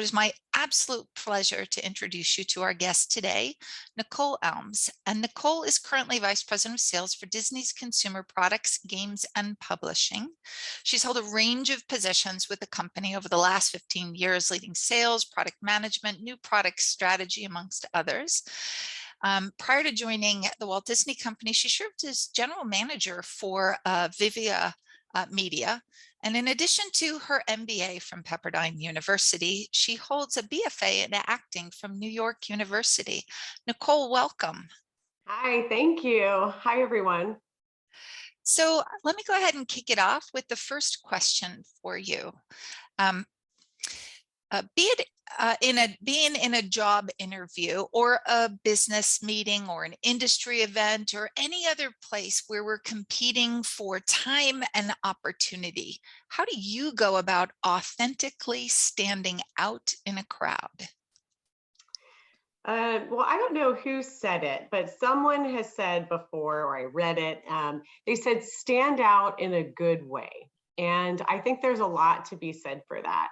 It is my absolute pleasure to introduce you to our guest today, Nicole Elmes. And Nicole is currently Vice President of Sales for Disney's Consumer Products, Games, and Publishing. She's held a range of positions with the company over the last 15 years, leading sales, product management, new product strategy, amongst others. Prior to joining the Walt Disney Company, she served as general manager for Vivia Media. And in addition to her MBA from Pepperdine University, she holds a BFA in acting from New York University. Nicole, welcome. Hi, thank you. Hi, everyone. So let me go ahead and kick it off with the first question for you. Being in a job interview or a business meeting or an industry event or any other place where we're competing for time and opportunity, how do you go about authentically standing out in a crowd? Well, I don't know who said it, but someone has said before, or I read it, they said stand out in a good way. And I think there's a lot to be said for that.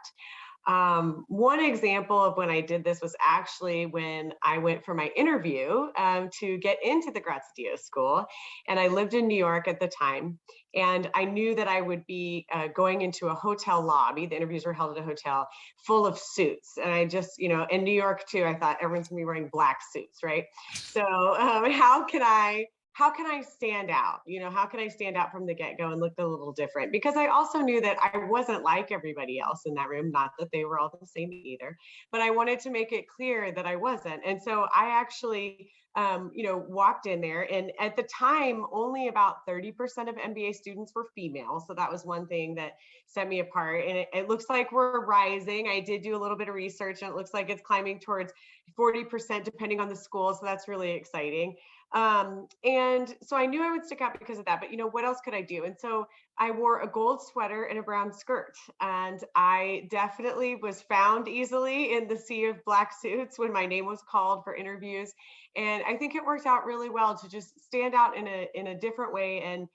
One example of when I did this was actually when I went for my interview to get into the Graziadio school, and I lived in New York at the time, and I knew that I would be going into a hotel lobby. The interviews were held at a hotel full of suits, and I just, in New York too, I thought everyone's gonna be wearing black suits, right? So how can I stand out? How can I stand out from the get-go and look a little different? Because I also knew that I wasn't like everybody else in that room, not that they were all the same either, but I wanted to make it clear that I wasn't. And so I actually, walked in there, and at the time, only about 30% of MBA students were female. So that was one thing that set me apart. And it looks like we're rising. I did do a little bit of research, and it looks like it's climbing towards 40% depending on the school. So that's really exciting. And so I knew I would stick out because of that, but what else could I do? And so I wore a gold sweater and a brown skirt, and I definitely was found easily in the sea of black suits when my name was called for interviews. And I think it worked out really well to just stand out in a different way, and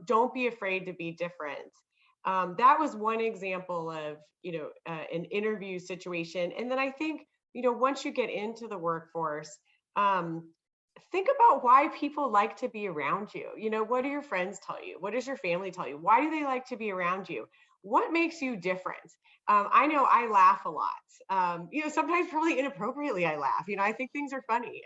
don't be afraid to be different. That was one example of an interview situation. And then I think once you get into the workforce, think about why people like to be around you. What do your friends tell you? What does your family tell you? Why do they like to be around you? What makes you different? I know I laugh a lot. Sometimes probably inappropriately I laugh. I think things are funny.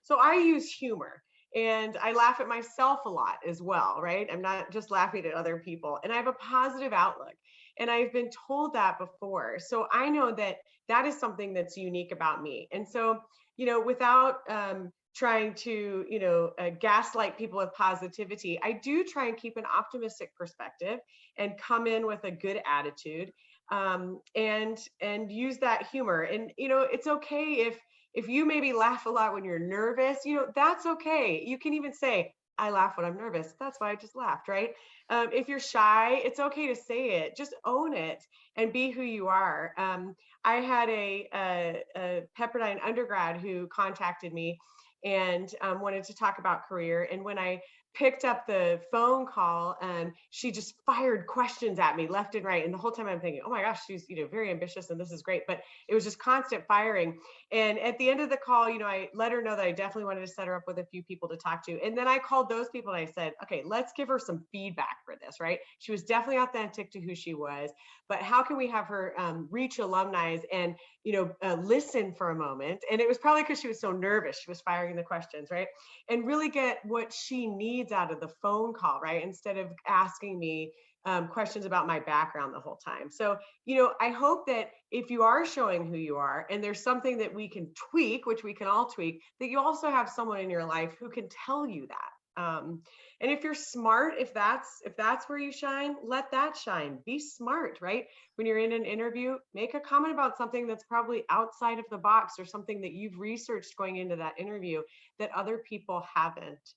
So I use humor, and I laugh at myself a lot as well, right? I'm not just laughing at other people, and I have a positive outlook. And I've been told that before. So I know that that is something that's unique about me. And so, without trying to, gaslight people with positivity, I do try and keep an optimistic perspective and come in with a good attitude, and use that humor. And it's okay if you maybe laugh a lot when you're nervous. That's okay. You can even say, I laugh when I'm nervous. That's why I just laughed, right? If you're shy, it's okay to say it. Just own it and be who you are. I had a Pepperdine undergrad who contacted me and wanted to talk about career. And when I picked up the phone call, she just fired questions at me left and right. And the whole time I'm thinking, oh my gosh, she's very ambitious and this is great. But it was just constant firing. And at the end of the call, I let her know that I definitely wanted to set her up with a few people to talk to. And then I called those people and I said, okay, let's give her some feedback for this, right? She was definitely authentic to who she was, but how can we have her reach alumni and listen for a moment? And it was probably because she was so nervous. She was firing the questions, right? And really get what she needs out of the phone call, right? Instead of asking me questions about my background the whole time. So, I hope that if you are showing who you are and there's something that we can tweak, which we can all tweak, that you also have someone in your life who can tell you that. And if you're smart, if that's where you shine, let that shine. Be smart, right? When you're in an interview, make a comment about something that's probably outside of the box or something that you've researched going into that interview that other people haven't.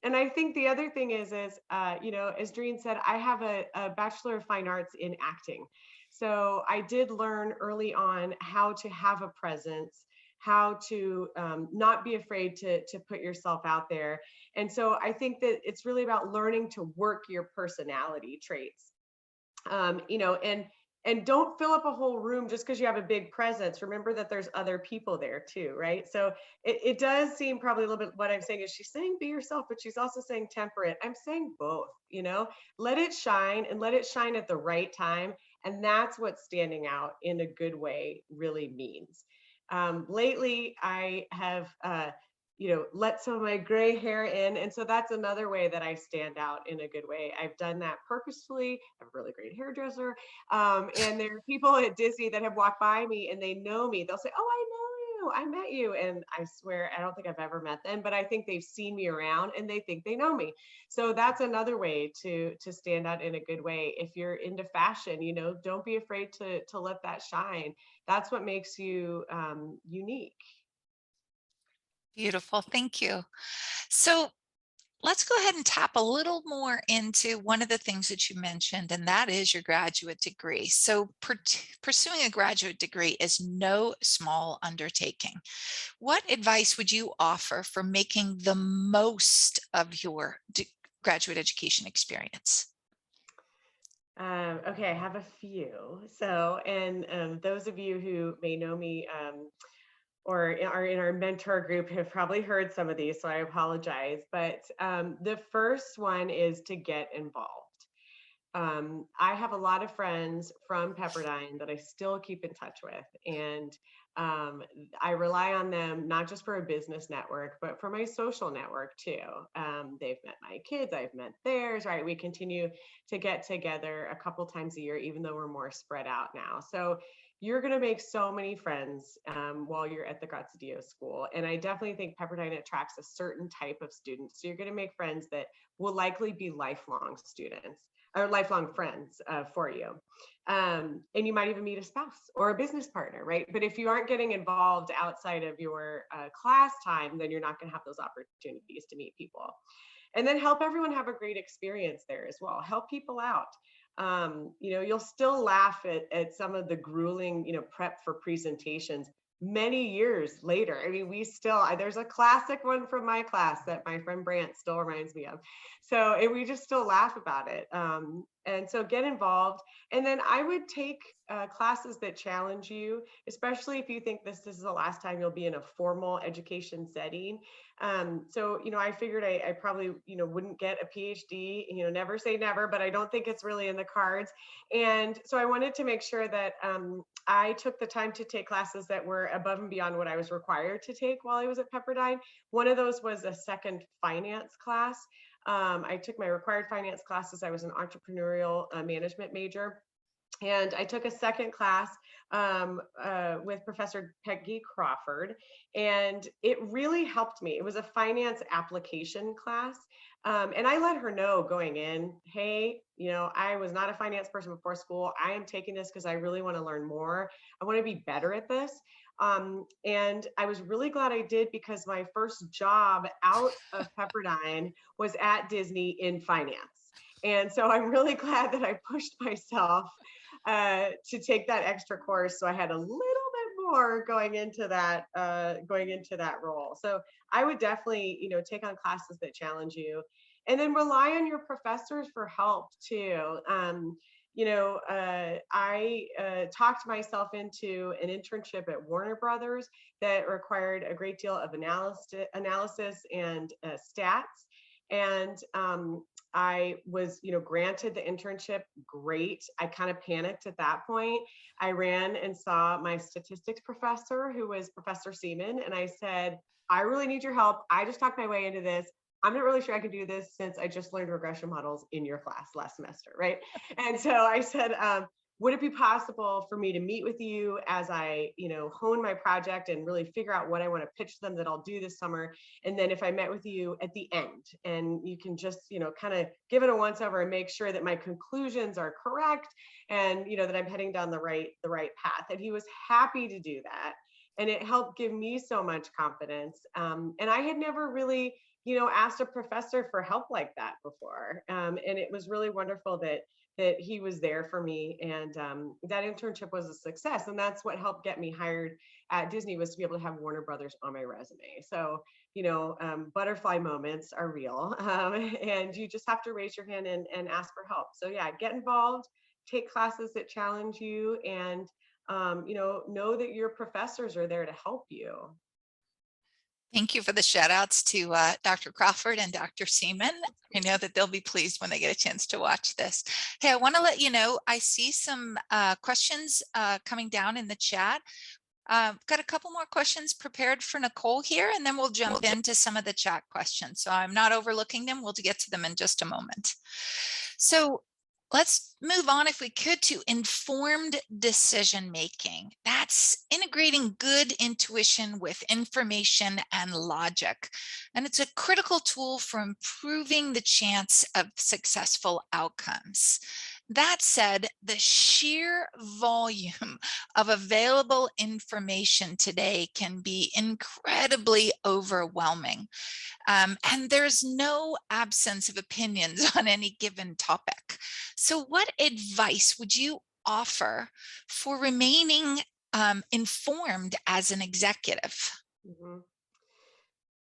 And I think the other thing is, as Doreen said, I have a Bachelor of Fine Arts in acting. So I did learn early on how to have a presence, how to not be afraid to put yourself out there. And so I think that it's really about learning to work your personality traits. And And don't fill up a whole room just because you have a big presence. Remember that there's other people there too, right? So it does seem probably a little bit what I'm saying is she's saying be yourself, but she's also saying temper it. I'm saying both, let it shine and let it shine at the right time. And that's what standing out in a good way really means. Lately, I have let some of my gray hair in. And so that's another way that I stand out in a good way. I've done that purposefully. I have a really great hairdresser. And there are people at Disney that have walked by me and they know me. They'll say, "Oh, I know you. I met you." And I swear, I don't think I've ever met them, but I think they've seen me around and they think they know me. So that's another way to stand out in a good way. If you're into fashion, don't be afraid to let that shine. That's what makes you unique. Beautiful. Thank you. So let's go ahead and tap a little more into one of the things that you mentioned, and that is your graduate degree. So pursuing a graduate degree is no small undertaking. What advice would you offer for making the most of your graduate education experience? Okay, I have a few. So, and those of you who may know me or are in our mentor group have probably heard some of these, so I apologize. But the first one is to get involved. I have a lot of friends from Pepperdine that I still keep in touch with. And I rely on them not just for a business network, but for my social network too. They've met my kids, I've met theirs, right? We continue to get together a couple times a year, even though we're more spread out now. So you're going to make so many friends while you're at the Graziadio School. And I definitely think Pepperdine attracts a certain type of student. So you're going to make friends that will likely be lifelong students or lifelong friends for you. And you might even meet a spouse or a business partner, right? But if you aren't getting involved outside of your class time, then you're not going to have those opportunities to meet people. And then help everyone have a great experience there as well. Help people out. You'll still laugh at some of the grueling, prep for presentations many years later. I mean, there's a classic one from my class that my friend Brant still reminds me of. So we just still laugh about it. And so get involved. And then I would take classes that challenge you, especially if you think this is the last time you'll be in a formal education setting. So, I figured I probably, wouldn't get a PhD, never say never, but I don't think it's really in the cards. And so I wanted to make sure that I took the time to take classes that were above and beyond what I was required to take while I was at Pepperdine. One of those was a second finance class. I took my required finance classes. I was an entrepreneurial management major. And I took a second class with Professor Peggy Crawford, and it really helped me. It was a finance application class. And I let her know going in, hey, I was not a finance person before school. I am taking this because I really want to learn more. I want to be better at this. And I was really glad I did because my first job out of Pepperdine was at Disney in finance. And so I'm really glad that I pushed myself to take that extra course. So I had a little bit more going into that role. So I would definitely, take on classes that challenge you, and then rely on your professors for help too. I talked myself into an internship at Warner Brothers that required a great deal of analysis and stats. And I was, granted the internship. Great. I kind of panicked at that point. I ran and saw my statistics professor, who was Professor Seaman, and I said, I really need your help. I just talked my way into this. I'm not really sure I can do this since I just learned regression models in your class last semester, right? And so I said, would it be possible for me to meet with you as I, hone my project and really figure out what I want to pitch them that I'll do this summer? And then if I met with you at the end and you can just, kind of give it a once over and make sure that my conclusions are correct and, that I'm heading down the right path. And he was happy to do that. And it helped give me so much confidence. And I had never really, asked a professor for help like that before. And it was really wonderful that he was there for me. And that internship was a success. And that's what helped get me hired at Disney, was to be able to have Warner Brothers on my resume. So, butterfly moments are real. And you just have to raise your hand and ask for help. So yeah, get involved, take classes that challenge you, and know that your professors are there to help you. Thank you for the shout outs to Dr. Crawford and Dr. Seaman. I know that they'll be pleased when they get a chance to watch this. Hey, I want to let you know, I see some questions coming down in the chat. Got a couple more questions prepared for Nicole here, and then we'll jump into some of the chat questions. So I'm not overlooking them. We'll get to them in just a moment. So let's move on, if we could, to informed decision making. That's integrating good intuition with information and logic. And it's a critical tool for improving the chance of successful outcomes. That said, the sheer volume of available information today can be incredibly overwhelming. And there's no absence of opinions on any given topic. So what advice would you offer for remaining informed as an executive? Mhm.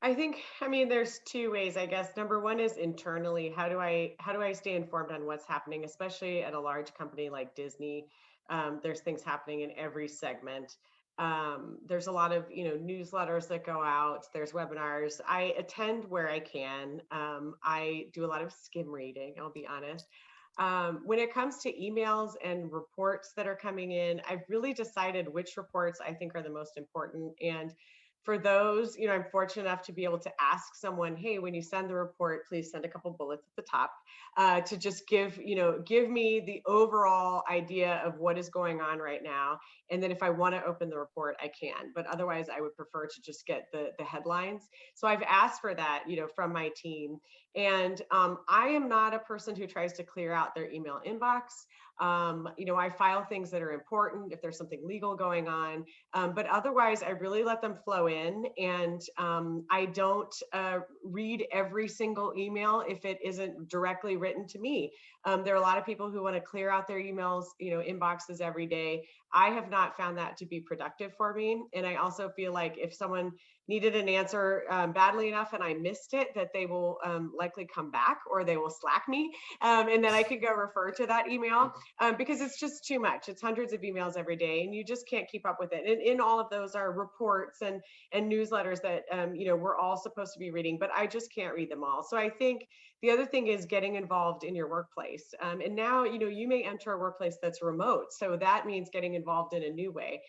I mean, there's two ways, I guess. Number one is internally. How do I stay informed on what's happening, especially at a large company like Disney? There's things happening in every segment. There's a lot of, newsletters that go out. There's webinars. I attend where I can. I do a lot of skim reading, I'll be honest. When it comes to emails and reports that are coming in, I've really decided which reports I think are the most important. And for those, I'm fortunate enough to be able to ask someone, hey, when you send the report, please send a couple bullets at the top, to just give me the overall idea of what is going on right now. And then if I want to open the report, I can. But otherwise, I would prefer to just get the headlines. So I've asked for that, from my team. And I am not a person who tries to clear out their email inbox. I file things that are important if there's something legal going on. But otherwise, I really let them flow in, and I don't read every single email if it isn't directly written to me. There are a lot of people who want to clear out their emails, inboxes every day. I have not found that to be productive for me. And I also feel like if someone needed an answer badly enough and I missed it, that they will likely come back, or they will Slack me, and then I could go refer to that email, because it's just too much. It's hundreds of emails every day, and you just can't keep up with it. And in all of those are reports and newsletters that we're all supposed to be reading, but I just can't read them all. So I think the other thing is getting involved in your workplace. And now, you may enter a workplace that's remote. So that means getting involved in a new way.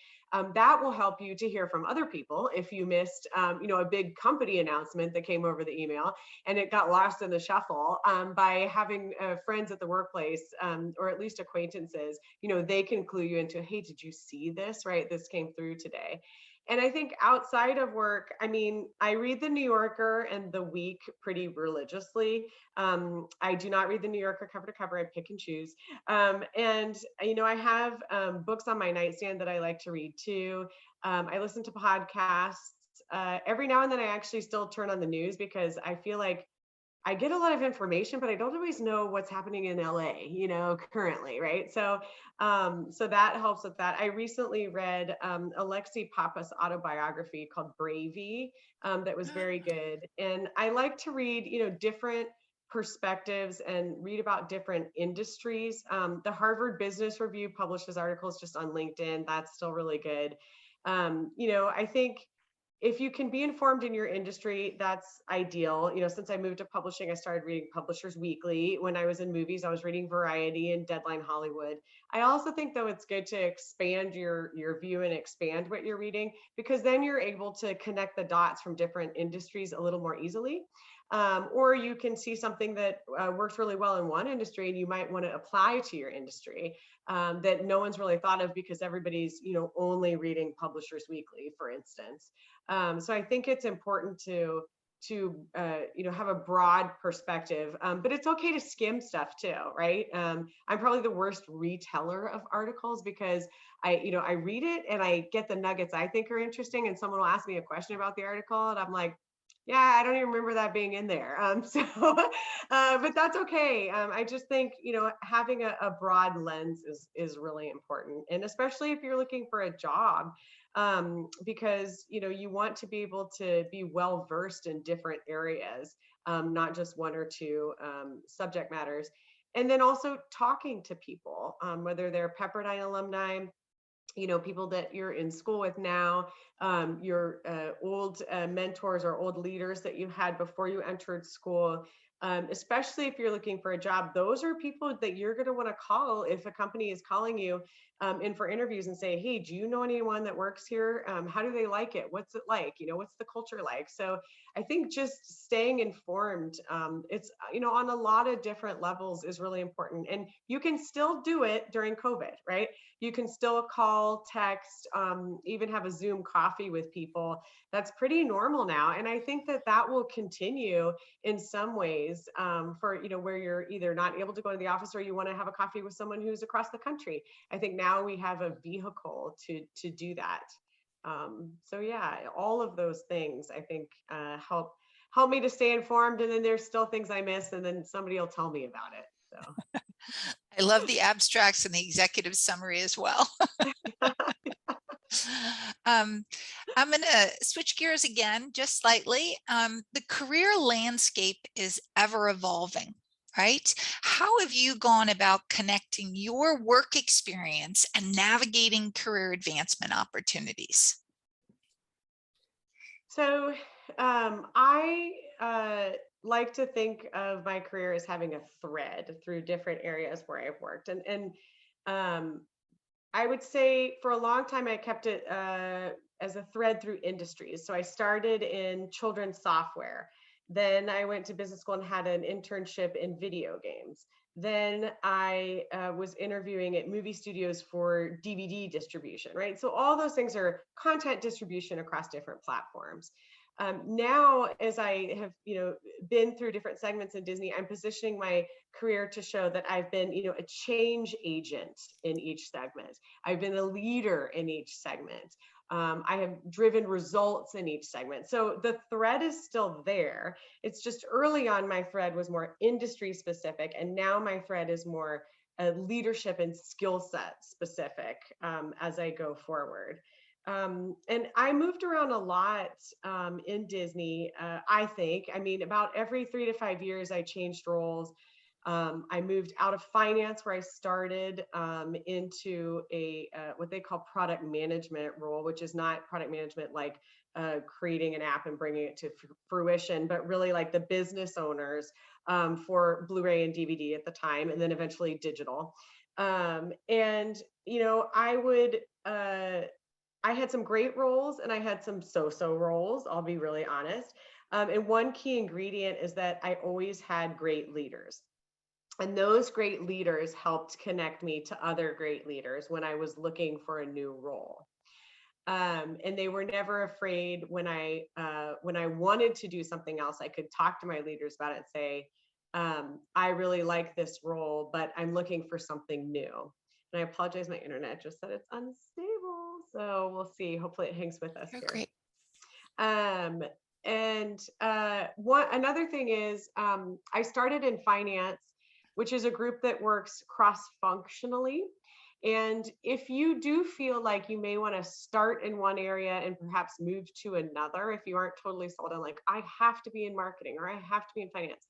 That will help you to hear from other people if you missed, a big company announcement that came over the email and it got lost in the shuffle. By having friends at the workplace, or at least acquaintances, they can clue you into, hey, did you see this? Right, this came through today. And I think outside of work, I mean, I read the New Yorker and the Week pretty religiously. I do not read the New Yorker cover to cover. I pick and choose. And I have books on my nightstand that I like to read too. I listen to podcasts. Every now and then I actually still turn on the news, because I feel like I get a lot of information, but I don't always know what's happening in LA, currently, right? So that helps with that. I recently read Alexi Papa's autobiography called Bravey, that was very good. And I like to read, different perspectives and read about different industries. The Harvard Business Review publishes articles just on LinkedIn. That's still really good. I think if you can be informed in your industry, that's ideal. Since I moved to publishing, I started reading Publishers Weekly. When I was in movies, I was reading Variety and Deadline Hollywood. I also think, though, it's good to expand your view and expand what you're reading, because then you're able to connect the dots from different industries a little more easily. Or you can see something that works really well in one industry and you might want to apply to your industry, that no one's really thought of, because everybody's only reading Publishers Weekly, for instance. So I think it's important to have a broad perspective, but it's okay to skim stuff too, right? I'm probably the worst reteller of articles, because I read it and I get the nuggets I think are interesting, and someone will ask me a question about the article and I'm like, yeah, I don't even remember that being in there. But that's okay. I just think, having a broad lens is really important. And especially if you're looking for a job, because, you want to be able to be well-versed in different areas, not just one or two subject matters. And then also talking to people, whether they're Pepperdine alumni, people that you're in school with now, your old mentors or old leaders that you had before you entered school, especially if you're looking for a job. Those are people that you're going to want to call if a company is calling you in for interviews and say, hey, do you know anyone that works here? How do they like it? What's it like? What's the culture like? So I think just staying informed, it's, on a lot of different levels is really important. And you can still do it during COVID, right? You can still call, text, even have a Zoom coffee with people. That's pretty normal now. And I think that that will continue in some ways, for, where you're either not able to go to the office or you want to have a coffee with someone who's across the country. I think now we have a vehicle to do that. So yeah, all of those things I think help me to stay informed. And then there's still things I miss, and then somebody will tell me about it. So. I love the abstracts and the executive summary as well. I'm going to switch gears again, just slightly. The career landscape is ever evolving, right? How have you gone about connecting your work experience and navigating career advancement opportunities? So I like to think of my career as having a thread through different areas where I've worked. And I would say for a long time, I kept it as a thread through industries. So I started in children's software. Then I went to business school and had an internship in video games. Then I was interviewing at movie studios for DVD distribution, right? So all those things are content distribution across different platforms. Now, as I have, been through different segments in Disney, I'm positioning my career to show that I've been, a change agent in each segment. I've been a leader in each segment. I have driven results in each segment. So the thread is still there. It's just early on, my thread was more industry specific. And now my thread is more leadership and skill set specific as I go forward. And I moved around a lot in Disney, I think. I mean, about every 3 to 5 years, I changed roles. I moved out of finance, where I started, into a what they call product management role, which is not product management like creating an app and bringing it to fruition, but really like the business owners for Blu-ray and DVD at the time, and then eventually digital. And I had some great roles and I had some so-so roles, I'll be really honest. And one key ingredient is that I always had great leaders. And those great leaders helped connect me to other great leaders when I was looking for a new role. And they were never afraid when I wanted to do something else. I could talk to my leaders about it and say, I really like this role, but I'm looking for something new. And I apologize, my internet just said it's unstable. So we'll see. Hopefully it hangs with us Oh, here. great. And another thing is I started in finance, which is a group that works cross-functionally. And if you do feel like you may want to start in one area and perhaps move to another, if you aren't totally sold on like, I have to be in marketing or I have to be in finance,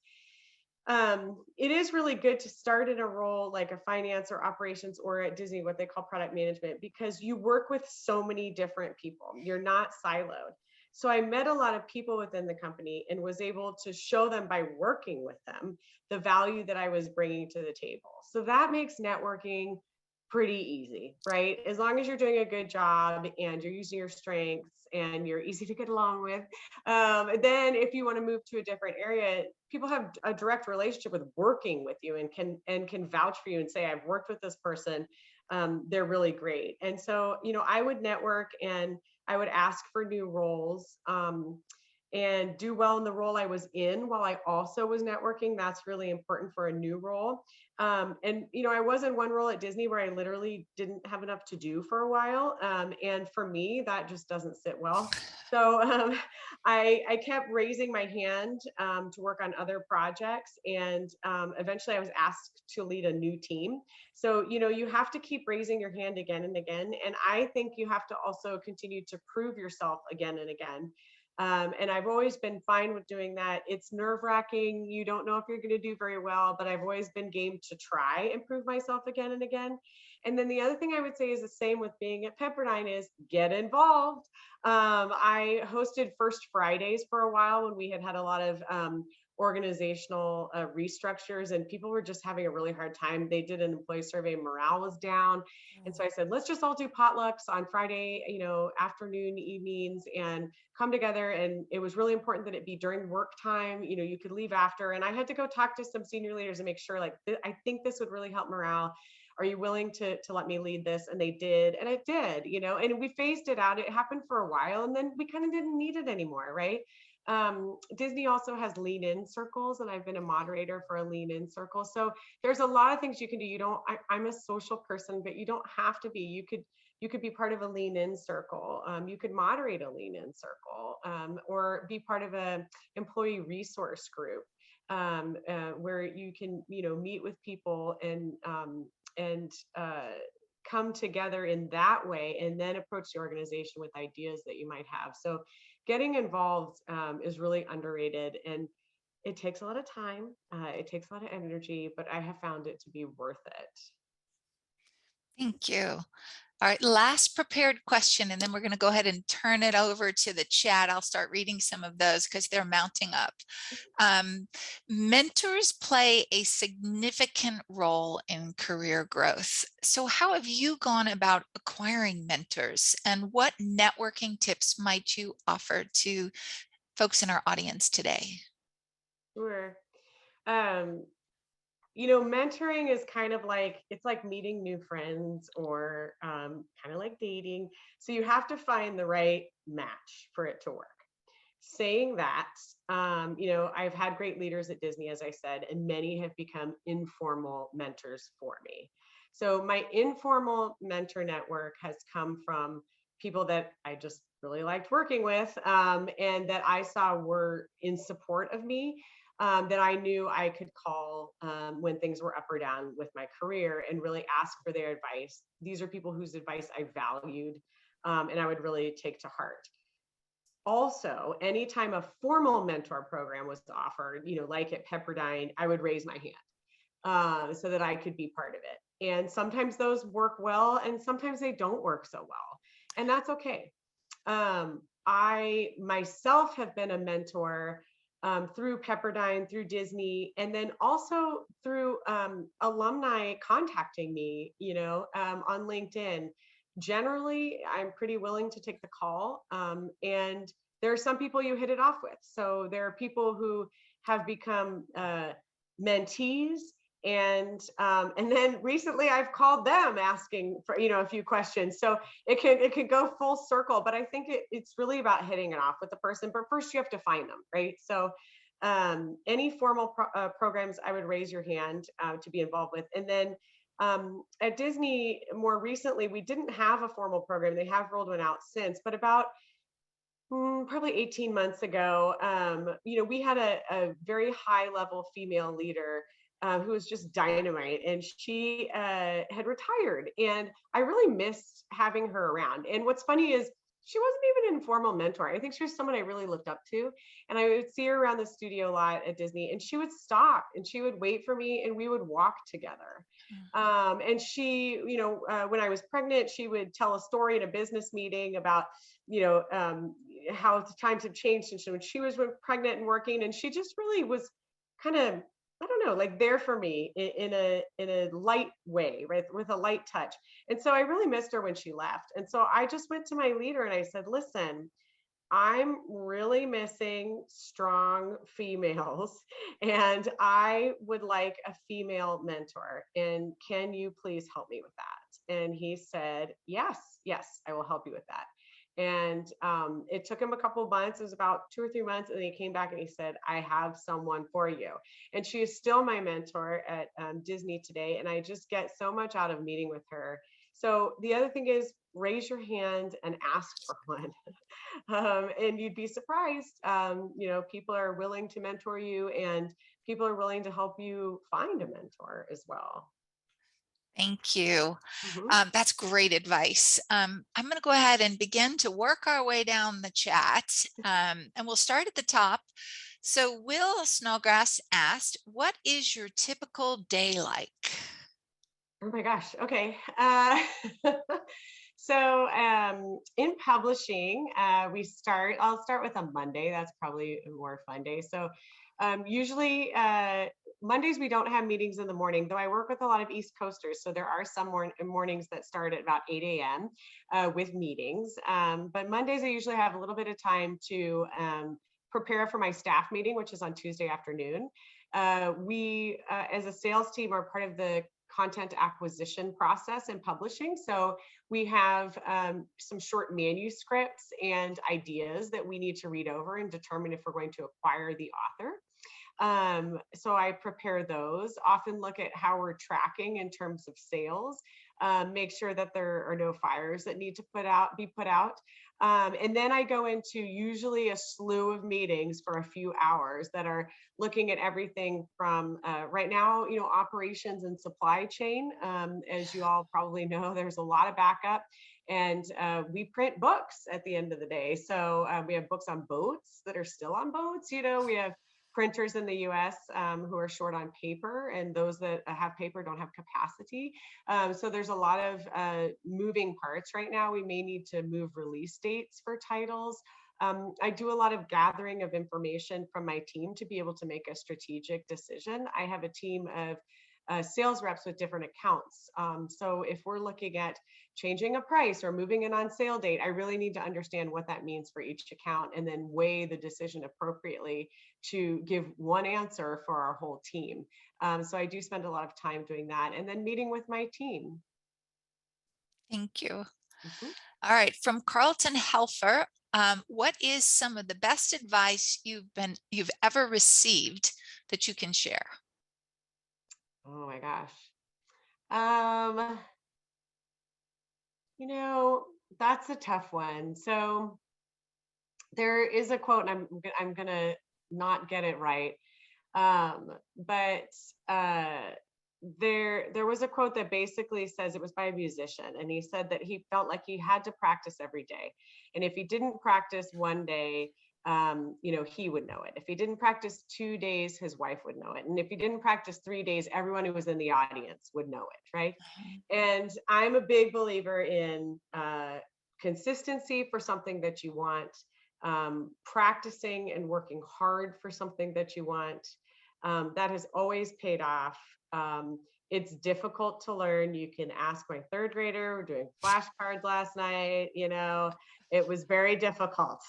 it is really good to start in a role like a finance or operations, or at Disney, what they call product management, because you work with so many different people. You're not siloed. So I met a lot of people within the company and was able to show them by working with them the value that I was bringing to the table. So that makes networking pretty easy, right? As long as you're doing a good job and you're using your strengths and you're easy to get along with. Then if you want to move to a different area, people have a direct relationship with working with you and can vouch for you and say, I've worked with this person. They're really great. And so, I would network and I would ask for new roles. And do well in the role I was in while I also was networking. That's really important for a new role. And I was in one role at Disney where I literally didn't have enough to do for a while. And for me, that just doesn't sit well. So I kept raising my hand to work on other projects. And eventually I was asked to lead a new team. So, you have to keep raising your hand again and again. And I think you have to also continue to prove yourself again and again. And I've always been fine with doing that. It's nerve-wracking. You don't know if you're going to do very well, but I've always been game to try and prove myself again and again. And then the other thing I would say is the same with being at Pepperdine is get involved. I hosted First Fridays for a while when we had a lot of organizational restructures and people were just having a really hard time. They did an employee survey, morale was down. And so I said, let's just all do potlucks on Friday, afternoon, evenings, and come together. And it was really important that it be during work time. You could leave after. And I had to go talk to some senior leaders and make sure, like, I think this would really help morale. Are you willing to let me lead this? And they did, and it did, and we phased it out. It happened for a while, and then we kind of didn't need it anymore, right? Disney also has lean in circles, and I've been a moderator for a lean in circle. So there's a lot of things you can do. I'm a social person, but you don't have to be. You could be part of a lean in circle. You could moderate a lean in circle, or be part of a employee resource group, where you can, meet with people and come together in that way, and then approach the organization with ideas that you might have. So getting involved is really underrated, and it takes a lot of time. It takes a lot of energy, but I have found it to be worth it. Thank you. All right, last prepared question, and then we're going to go ahead and turn it over to the chat. I'll start reading some of those because they're mounting up. Mentors play a significant role in career growth. So how have you gone about acquiring mentors, and what networking tips might you offer to folks in our audience today? Sure. Mentoring is kind of like, it's like meeting new friends, or kind of like dating. So you have to find the right match for it to work. Saying that, I've had great leaders at Disney, as I said, and many have become informal mentors for me. So my informal mentor network has come from people that I just really liked working with, and that I saw were in support of me, that I knew I could call when things were up or down with my career, and really ask for their advice. These are people whose advice I valued, and I would really take to heart. Also, anytime a formal mentor program was offered, like at Pepperdine, I would raise my hand, so that I could be part of it. And sometimes those work well, and sometimes they don't work so well. And that's okay. I myself have been a mentor through Pepperdine, through Disney, and then also through alumni contacting me, on LinkedIn. Generally, I'm pretty willing to take the call. And there are some people you hit it off with. So there are people who have become mentees. And then recently I've called them asking for, a few questions. So it can go full circle, but I think it's really about hitting it off with the person. But first you have to find them, right? So any formal programs, I would raise your hand to be involved with. And then at Disney, more recently, we didn't have a formal program. They have rolled one out since, but about probably 18 months ago, we had a very high level female leader who was just dynamite, and she had retired, and I really missed having her around. And what's funny is she wasn't even an informal mentor. I think she was someone I really looked up to, and I would see her around the studio a lot at Disney, and she would stop and she would wait for me, and we would walk together. And she, when I was pregnant, she would tell a story in a business meeting about, how the times have changed since when she was pregnant and working, and she just really was kind of, I don't know, like there for me in a light way, right, with a light touch. And so I really missed her when she left. And so I just went to my leader and I said, listen, I'm really missing strong females, and I would like a female mentor. And can you please help me with that? And he said, yes, I will help you with that. And it took him a couple of months. It was about 2 or 3 months. And then he came back and he said, I have someone for you. And she is still my mentor at Disney today. And I just get so much out of meeting with her. So the other thing is, raise your hand and ask for one. And you'd be surprised. People are willing to mentor you, and people are willing to help you find a mentor as well. Thank you. Mhm. That's great advice. I'm going to go ahead and begin to work our way down the chat, and we'll start at the top. So Will Snowgrass asked, what is your typical day like? Oh my gosh. Okay. So in publishing, I'll start with a Monday. That's probably a more fun day. So usually Mondays, we don't have meetings in the morning, though I work with a lot of East Coasters. So there are some mornings that start at about 8 a.m. With meetings. But Mondays, I usually have a little bit of time to prepare for my staff meeting, which is on Tuesday afternoon. We, as a sales team, are part of the content acquisition process in publishing. So we have some short manuscripts and ideas that we need to read over and determine if we're going to acquire the author. So I prepare those, often look at how we're tracking in terms of sales, make sure that there are no fires that need to be put out. And then I go into usually a slew of meetings for a few hours that are looking at everything from right now, operations and supply chain. As you all probably know, there's a lot of backup. And we print books at the end of the day. So we have books on boats that are still on boats. We have printers in the US who are short on paper, and those that have paper don't have capacity. So there's a lot of moving parts right now. We may need to move release dates for titles. I do a lot of gathering of information from my team to be able to make a strategic decision. I have a team of sales reps with different accounts. So if we're looking at changing a price or moving an on sale date, I really need to understand what that means for each account and then weigh the decision appropriately to give one answer for our whole team. So I do spend a lot of time doing that and then meeting with my team. Thank you. Mhm. All right, from Carlton Helfer, what is some of the best advice you've ever received that you can share? Oh my gosh. Um, you know, that's a tough one. So there is a quote, and I'm gonna not get it right. But there was a quote that basically says, it was by a musician, and he said that he felt like he had to practice every day, and if he didn't practice one day, he would know it. If he didn't practice 2 days, his wife would know it, and if he didn't practice 3 days, everyone who was in the audience would know it, right? And I'm a big believer in consistency for something that you want, practicing and working hard for something that you want. That has always paid off. It's difficult to learn. You can ask my third grader. We're doing flashcards last night. It was very difficult.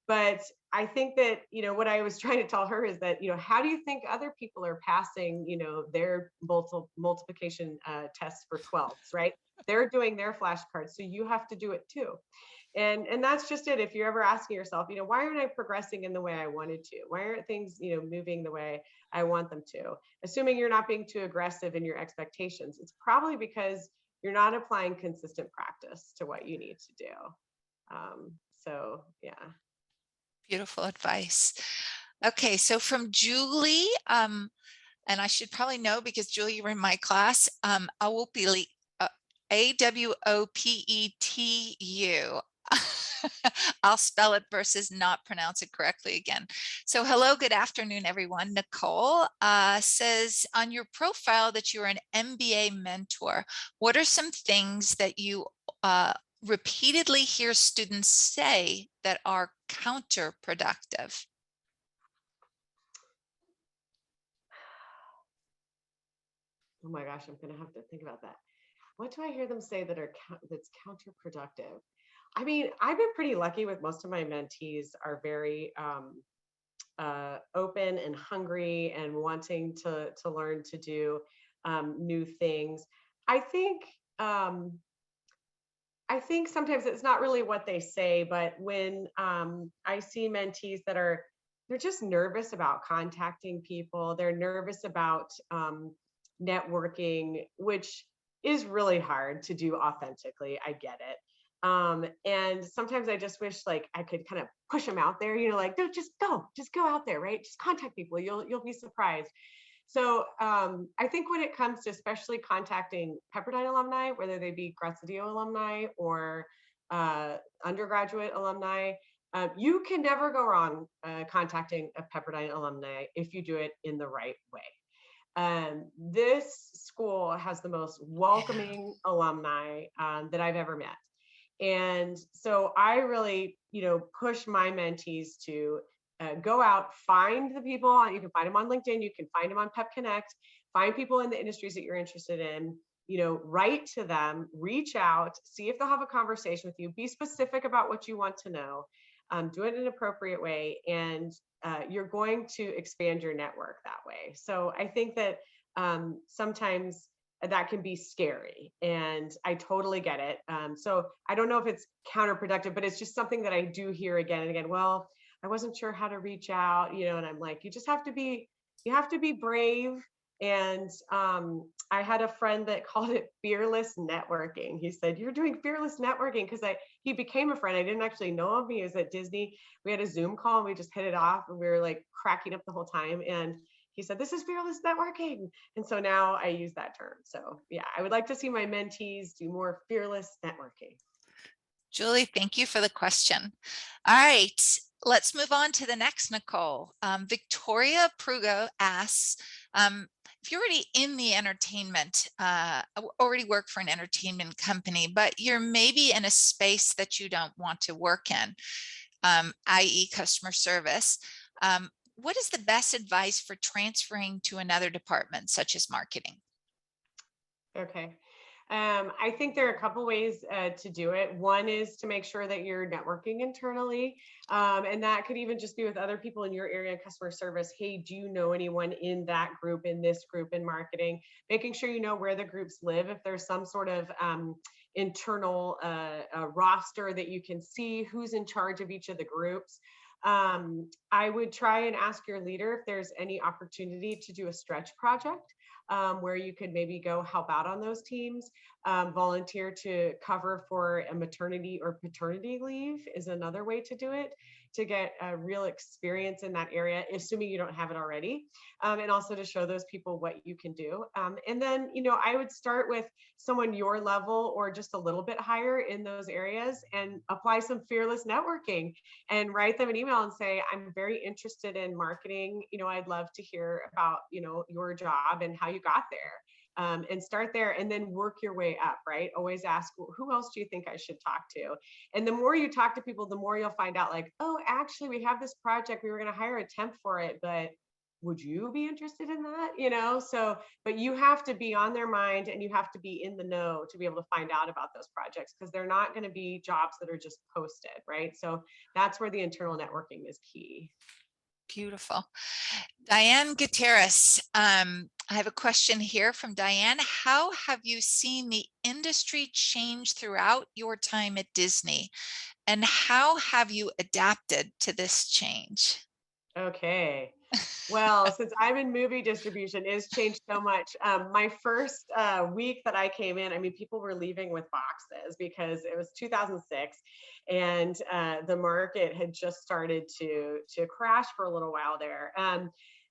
But I think that, what I was trying to tell her is that, how do you think other people are passing, their multiplication tests for 12s, right? They're doing their flashcards. So you have to do it too. And that's just it. If you're ever asking yourself, why aren't I progressing in the way I wanted to? Why aren't things, moving the way I want them to? Assuming you're not being too aggressive in your expectations, it's probably because you're not applying consistent practice to what you need to do. So yeah. Beautiful advice. Okay, so from Julie, and I should probably know because Julie, you were in my class, Awopetu, Awopetu. I'll spell it versus not pronounce it correctly again. So hello, good afternoon, everyone. Nicole says on your profile that you're an MBA mentor. What are some things that you repeatedly hear students say that are counterproductive? Oh my gosh, I'm gonna have to think about that. What do I hear them say that's counterproductive? I mean, I've been pretty lucky with most of my mentees are very open and hungry and wanting to learn to do new things. I think um, I think sometimes it's not really what they say, but when I see mentees they're just nervous about contacting people, they're nervous about networking, which is really hard to do authentically. I get it. And sometimes I just wish like I could kind of push them out there, like, no, just go out there, right? Just contact people. You'll be surprised. So I think when it comes to especially contacting Pepperdine alumni, whether they be Graziadio alumni or undergraduate alumni, you can never go wrong contacting a Pepperdine alumni if you do it in the right way. This school has the most welcoming alumni that I've ever met. And so I really, push my mentees to go out, find the people. You can find them on LinkedIn. You can find them on Pep Connect. Find people in the industries that you're interested in. Write to them, reach out, see if they'll have a conversation with you. Be specific about what you want to know. Do it in an appropriate way, and you're going to expand your network that way. So I think that sometimes that can be scary, and I totally get it. So I don't know if it's counterproductive, but it's just something that I do hear again and again. Well, I wasn't sure how to reach out, and I'm like, you have to be brave. And I had a friend that called it fearless networking. He said, "You're doing fearless networking," because he became a friend. I didn't actually know him. He was at Disney. We had a Zoom call and we just hit it off, and we were like cracking up the whole time. And he said, "This is fearless networking." And so now I use that term. So yeah, I would like to see my mentees do more fearless networking. Julie, thank you for the question. All right, let's move on to the next, Nicole. Victoria Prugo asks, if you're already in the entertainment, already work for an entertainment company, but you're maybe in a space that you don't want to work in, i.e. customer service, what is the best advice for transferring to another department, such as marketing? Okay. I think there are a couple ways to do it. One is to make sure that you're networking internally. And that could even just be with other people in your area of customer service. Hey, do you know anyone in that group, in this group in marketing? Making sure you know where the groups live. If there's some sort of internal roster that you can see who's in charge of each of the groups. I would try and ask your leader if there's any opportunity to do a stretch project. Where you could maybe go help out on those teams. Volunteer to cover for a maternity or paternity leave is another way to do it, to get a real experience in that area, assuming you don't have it already. And also to show those people what you can do. And then, I would start with someone your level or just a little bit higher in those areas and apply some fearless networking and write them an email and say, "I'm very interested in marketing. I'd love to hear about, your job and how you got there." And start there and then work your way up, right? Always ask, well, who else do you think I should talk to? And the more you talk to people, the more you'll find out like, oh, actually, we have this project. We were going to hire a temp for it, but would you be interested in that? So, but you have to be on their mind and you have to be in the know to be able to find out about those projects, because they're not going to be jobs that are just posted, right? So that's where the internal networking is key. Beautiful. Diane Gutierrez, I have a question here from Diane. How have you seen the industry change throughout your time at Disney? And how have you adapted to this change? Okay. Well, since I'm in movie distribution, it's changed so much. My first week that I came in, people were leaving with boxes because it was 2006, and the market had just started to crash for a little while there.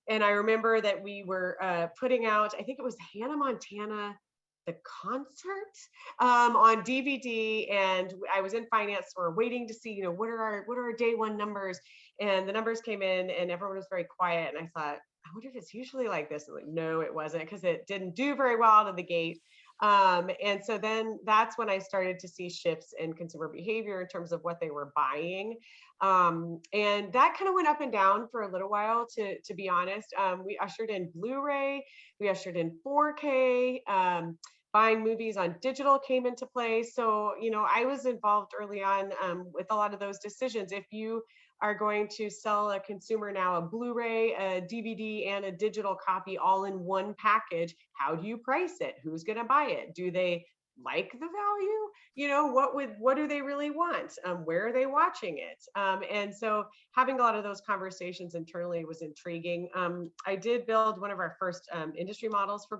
And I remember that we were putting out, I think it was Hannah Montana, the concert on DVD, and I was in finance. So we're waiting to see, what are our day one numbers, and the numbers came in, and everyone was very quiet. And I thought, I wonder if it's usually like this. And like, no, it wasn't, because it didn't do very well out of the gate. And so then that's when I started to see shifts in consumer behavior in terms of what they were buying. And that kind of went up and down for a little while, to be honest. We ushered in Blu-ray, we ushered in 4K. Buying movies on digital came into play. So, I was involved early on with a lot of those decisions. If you are going to sell a consumer now a Blu-ray, a DVD, and a digital copy all in one package, how do you price it? Who's going to buy it? Do they like the value? What do they really want? Where are they watching it? And so having a lot of those conversations internally was intriguing. I did build one of our first industry models for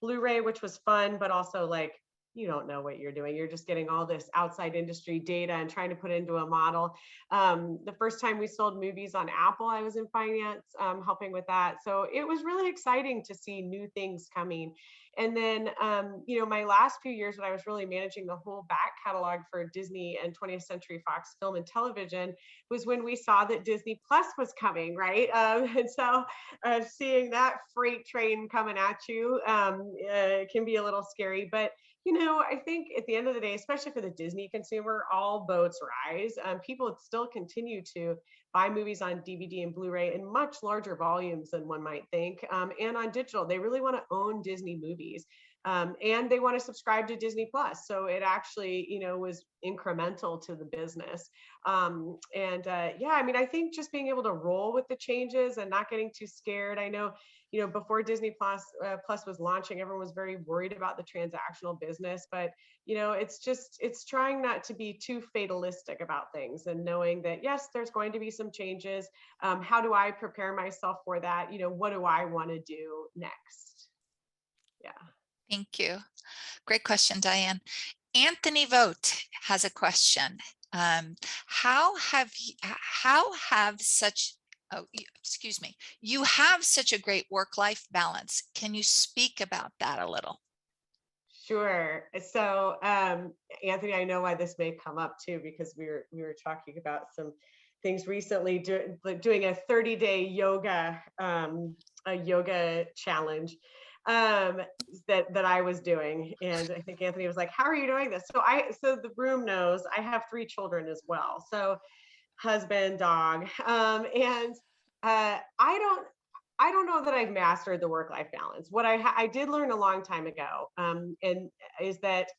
Blu-ray, which was fun, but also like, you don't know what you're doing. You're just getting all this outside industry data and trying to put it into a model. The first time we sold movies on Apple, I was in finance, helping with that. So it was really exciting to see new things coming. And then, my last few years when I was really managing the whole back catalog for Disney and 20th Century Fox film and television was when we saw that Disney Plus was coming, right? And so seeing that freight train coming at you can be a little scary. But I think at the end of the day, especially for the Disney consumer, all boats rise. People still continue to buy movies on DVD and Blu-ray in much larger volumes than one might think. And on digital, they really want to own Disney movies. And they want to subscribe to Disney Plus. So it actually, was incremental to the business. I think just being able to roll with the changes and not getting too scared. I know, before Disney Plus was launching, everyone was very worried about the transactional business, but it's trying not to be too fatalistic about things and knowing that, yes, there's going to be some changes. How do I prepare myself for that? What do I want to do next? Yeah. Thank you. Great question, Diane. Anthony Vogt has a question. How have such, you have such a great work-life balance. Can you speak about that a little? Sure. So, Anthony, I know why this may come up too, because we were talking about some things recently, doing a 30-day yoga, a yoga challenge that I was doing, and I think Anthony was like, "How are you doing this?" So the room knows I have 3 children as well. So husband, dog, and I don't know that I've mastered the work-life balance. What I did learn a long time ago, and is that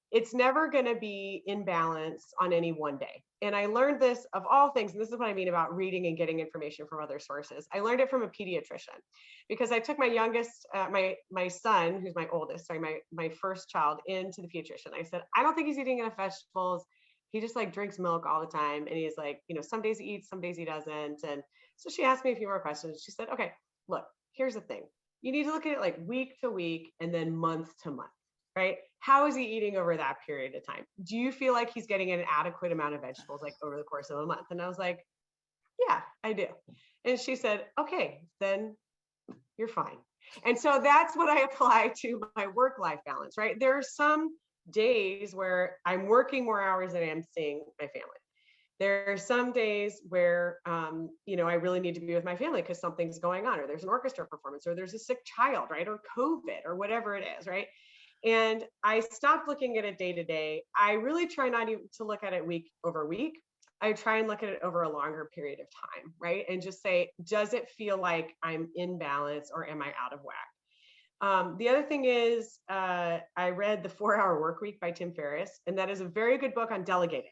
it's never going to be in balance on any one day. And I learned this of all things, and this is what I mean about reading and getting information from other sources. I learned it from a pediatrician because I took my youngest, my son, who's my oldest, sorry, my first child, into the pediatrician. I said, I don't think he's eating enough vegetables. He just like drinks milk all the time, and he's like, some days he eats, some days he doesn't. And so she asked me a few more questions. She said, okay, look, here's the thing. You need to look at it like week to week and then month to month, right? How is he eating over that period of time? Do you feel like he's getting an adequate amount of vegetables like over the course of a month? And I was like, yeah, I do. And she said, okay, then you're fine. And so that's what I apply to my work-life balance, right? There are some days where I'm working more hours than I am seeing my family. There are some days where, I really need to be with my family because something's going on, or there's an orchestra performance, or there's a sick child, right? Or COVID, or whatever it is, right? And I stopped looking at it day to day. I really try not even to look at it week over week. I try and look at it over a longer period of time, right? And just say, does it feel like I'm in balance or am I out of whack? The other thing is, I read The 4-Hour Workweek by Tim Ferriss, and that is a very good book on delegating.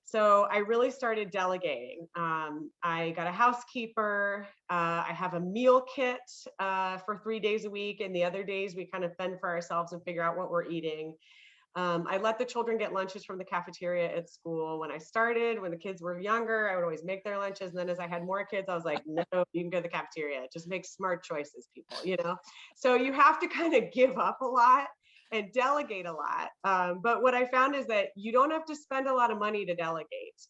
So I really started delegating. I got a housekeeper. I have a meal kit for 3 days a week. And the other days we kind of fend for ourselves and figure out what we're eating. I let the children get lunches from the cafeteria at school. When I started, when the kids were younger, I would always make their lunches. And then as I had more kids, I was like, no, you can go to the cafeteria. Just make smart choices, people, So you have to kind of give up a lot and delegate a lot. But what I found is that you don't have to spend a lot of money to delegate.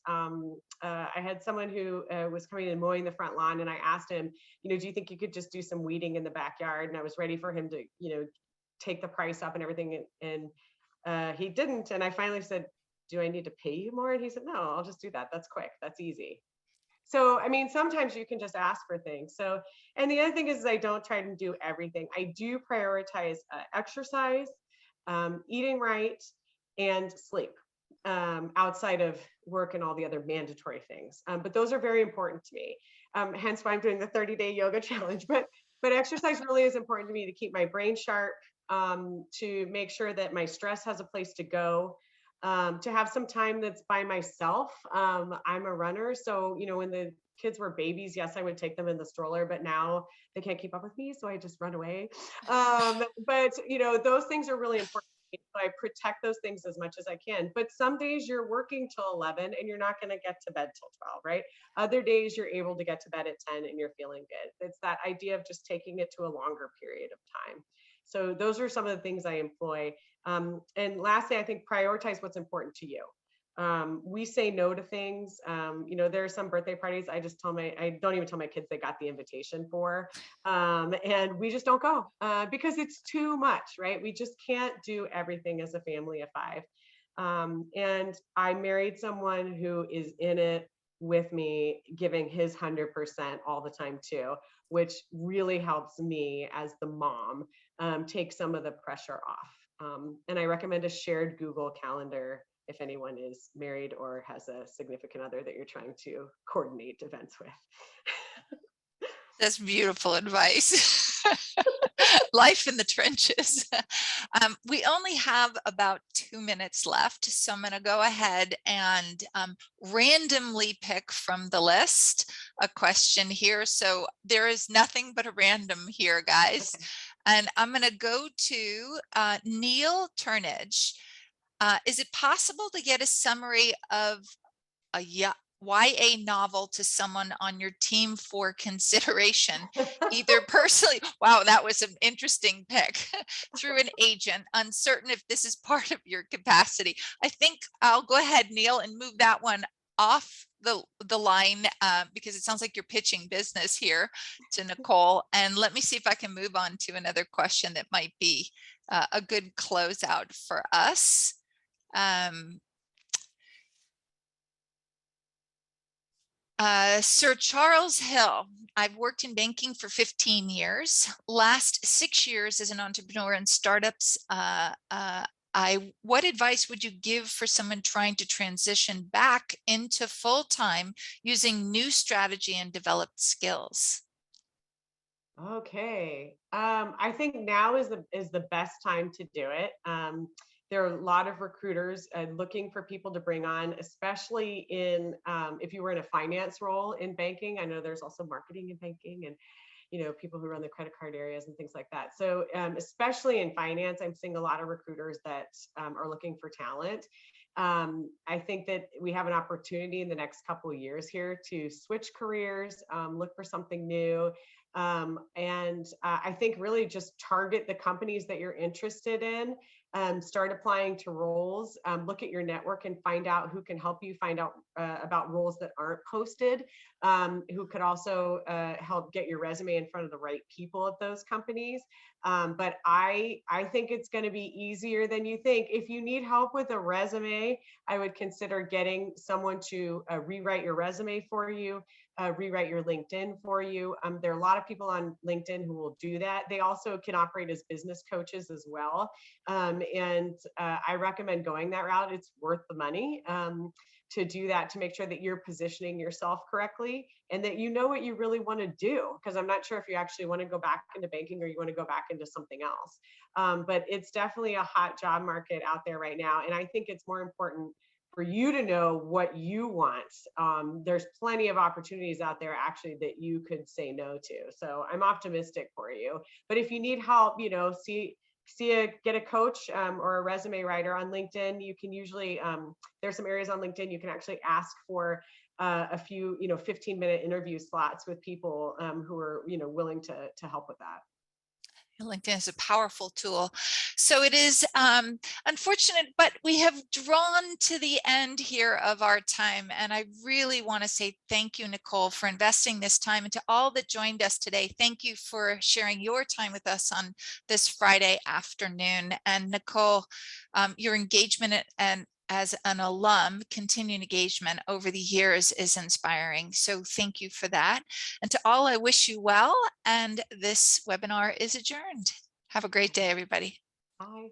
I had someone who was coming and mowing the front lawn, and I asked him, do you think you could just do some weeding in the backyard? And I was ready for him to, take the price up and everything. And he didn't. And I finally said, do I need to pay you more? And he said, no, I'll just do that. That's quick. That's easy. So, sometimes you can just ask for things. So, and the other thing is I don't try to do everything. I do prioritize exercise, eating right, and sleep outside of work and all the other mandatory things. But those are very important to me. Hence why I'm doing the 30-day yoga challenge. But exercise really is important to me to keep my brain sharp, to make sure that my stress has a place to go. To have some time that's by myself. I'm a runner. So, when the kids were babies, yes, I would take them in the stroller, but now they can't keep up with me. So I just run away. But those things are really important. So I protect those things as much as I can. But some days you're working till 11 and you're not going to get to bed till 12, right? Other days you're able to get to bed at 10 and you're feeling good. It's that idea of just taking it to a longer period of time. So those are some of the things I employ. And lastly, I think prioritize what's important to you. We say no to things. There are some birthday parties I don't even tell my kids they got the invitation for. And we just don't go because it's too much, right? We just can't do everything as a family of five. And I married someone who is in it with me, giving his 100% all the time too, which really helps me as the mom take some of the pressure off. And I recommend a shared Google Calendar if anyone is married or has a significant other that you're trying to coordinate events with. That's beautiful advice. Life in the trenches. We only have about 2 minutes left, so I'm going to go ahead and randomly pick from the list a question here. So there is nothing but a random here, guys. Okay. And I'm going to go to Neil Turnage. Is it possible to get a summary of a YA novel to someone on your team for consideration, either personally, wow, that was an interesting pick, through an agent, uncertain if this is part of your capacity? I think I'll go ahead, Neil, and move that one off the line because it sounds like you're pitching business here to Nicole. And let me see if I can move on to another question that might be a good closeout for us. Sir Charles Hill, I've worked in banking for 15 years. Last 6 years as an entrepreneur in startups. What advice would you give for someone trying to transition back into full-time using new strategy and developed skills? Okay. I think now is the best time to do it. There are a lot of recruiters looking for people to bring on, especially in if you were in a finance role in banking. I know there's also marketing in banking and people who run the credit card areas and things like that. So especially in finance, I'm seeing a lot of recruiters that are looking for talent. I think that we have an opportunity in the next couple of years here to switch careers, look for something new. And I think really just target the companies that you're interested in, start applying to roles, look at your network and find out who can help you find out about roles that aren't posted, who could also help get your resume in front of the right people at those companies. But I think it's going to be easier than you think. If you need help with a resume, I would consider getting someone to rewrite your resume for you, rewrite your LinkedIn for you. There are a lot of people on LinkedIn who will do that. They also can operate as business coaches as well. And I recommend going that route. It's worth the money to do that, to make sure that you're positioning yourself correctly and that you know what you really want to do. Because I'm not sure if you actually want to go back into banking or you want to go back into something else. But it's definitely a hot job market out there right now. And I think it's more important for you to know what you want. There's plenty of opportunities out there actually that you could say no to. So I'm optimistic for you. But if you need help, get a coach or a resume writer on LinkedIn. You can usually, there's some areas on LinkedIn you can actually ask for a few, 15-minute interview slots with people who are, willing to help with that. LinkedIn is a powerful tool. So it is unfortunate, but we have drawn to the end here of our time. And I really want to say thank you, Nicole, for investing this time, and to all that joined us today. Thank you for sharing your time with us on this Friday afternoon. And Nicole, your engagement and as an alum, continued engagement over the years is inspiring. So thank you for that. And to all, I wish you well. And this webinar is adjourned. Have a great day, everybody. Bye.